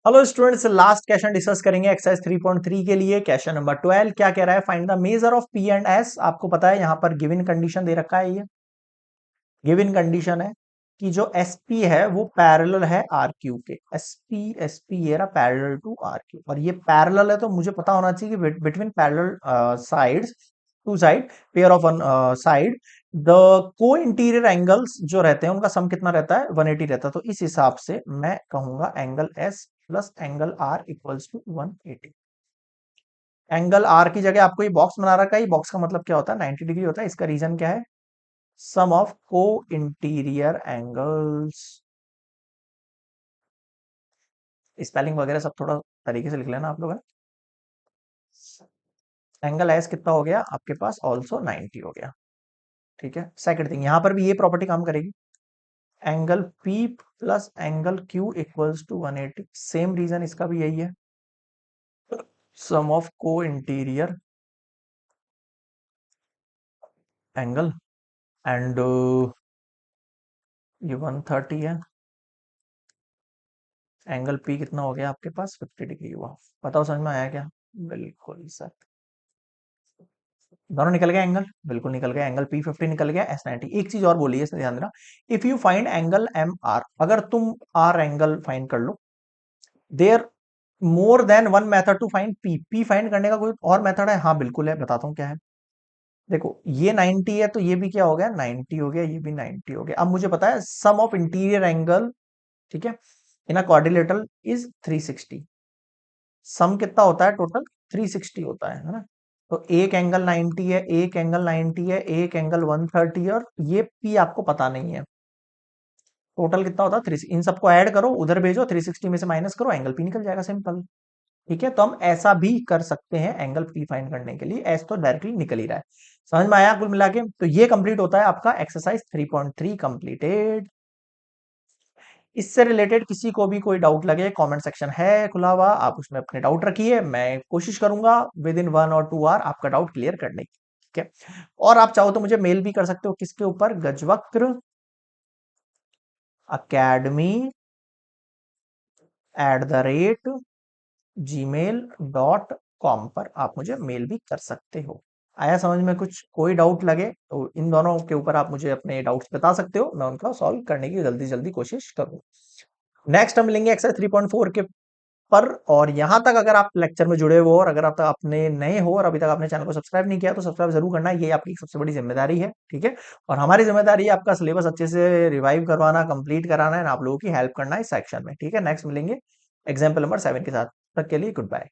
Hello students, last question discuss करेंगे exercise 3.3 के लिए। क्वेश्चन नंबर 12 क्या कह रहा है? Find the measure of P and S. आपको पता है यहाँ पर गिवन कंडीशन दे रखा है। ये गिवन कंडीशन है कि जो एस पी है वो पैरेलल है आर क्यू के। एस पी ये रहा पैरेलल टू आर क्यू, और ये पैरेलल है तो मुझे पता होना चाहिए कि between parallel sides, two side, pair of one side, the co interior angles जो रहते हैं उनका सम कितना रहता है? 180 रहता है। तो इस हिसाब से मैं कहूंगा angle S plus angle R equals to 180। Angle R की जगह आपको ये बॉक्स बना रखा है। ये बॉक्स का मतलब क्या होता है? 90 डिग्री होता है। इसका रीजन क्या है? Sum of co interior angles. Spelling वगैरह सब थोड़ा तरीके से लिख लेना आप लोग, है। एंगल एस कितना हो गया आपके पास? ऑल्सो 90 हो गया। ठीक है। सेकंड थिंग, यहां पर भी ये प्रॉपर्टी काम करेगी। Angle P plus angle Q equals to 180। Same reason इसका भी यही है, sum of co interior angle. And ये 130 है। एंगल पी कितना हो गया आपके पास? 50 डिग्री हुआ। बताओ समझ में आया क्या? बिल्कुल सर। दोनों निकल गए एंगल, बिल्कुल निकल गए। एंगल पी 50 निकल गया, एस 90। एक चीज और बोली है, इसमें ध्यान देना। If you find angle M R, अगर तुम आर एंगल फाइंड कर लो, there more than one method to find P. P find करने का कोई और मेथड है? हाँ बिल्कुल है, बताता हूँ क्या है। देखो ये 90 है तो ये भी क्या हो गया? 90 हो गया। ये भी 90 हो गया। अब मुझे पता है सम ऑफ इंटीरियर एंगल, ठीक है, इन अ क्वाड्रिलेटरल इज 360। सम कितना होता है? टोटल 360 होता है ना। तो एक एंगल 90 है, एक एंगल 90 है, एक एंगल 130 है, और ये पी आपको पता नहीं है। टोटल कितना होता है? 3। इन सबको ऐड करो, उधर भेजो, 360 में से माइनस करो, एंगल पी निकल जाएगा। सिंपल। ठीक है। तो हम ऐसा भी कर सकते हैं एंगल पी फाइंड करने के लिए। एस तो डायरेक्टली निकल ही रहा है। समझ में आया कुल मिला के? तो ये कंप्लीट होता है आपका एक्सरसाइज 3.3 कंप्लीटेड। इससे रिलेटेड किसी को भी कोई डाउट लगे, कमेंट सेक्शन है खुला हुआ, आप उसमें अपने डाउट रखिए। मैं कोशिश करूंगा विद इन 1 और 2 आवर आपका डाउट क्लियर करने की। ठीक है। और आप चाहो तो मुझे मेल भी कर सकते हो। किसके ऊपर? गजवक्र अकेडमी @gmail.com पर आप मुझे मेल भी कर सकते हो। आया समझ में कुछ? कोई डाउट लगे तो इन दोनों के ऊपर आप मुझे अपने डाउट्स बता सकते हो, मैं उनका सॉल्व करने की जल्दी जल्दी कोशिश करूँ। नेक्स्ट हम मिलेंगे एक्सरसाइज 3.4 के पर। और यहां तक अगर आप लेक्चर में जुड़े हो और अगर आप अपने नए हो और अभी तक आपने चैनल को सब्सक्राइब नहीं किया तो सब्सक्राइब जरूर करना है। ये आपकी सबसे बड़ी जिम्मेदारी है। ठीक है। और हमारी जिम्मेदारी है आपका सिलेबस अच्छे से रिवाइव करवाना, कंप्लीट कराना है, आप लोगों की हेल्प करना है इस सेक्शन में। ठीक है। नेक्स्ट मिलेंगे एग्जाम्पल नंबर 7 के साथ। तक के लिए गुड बाय।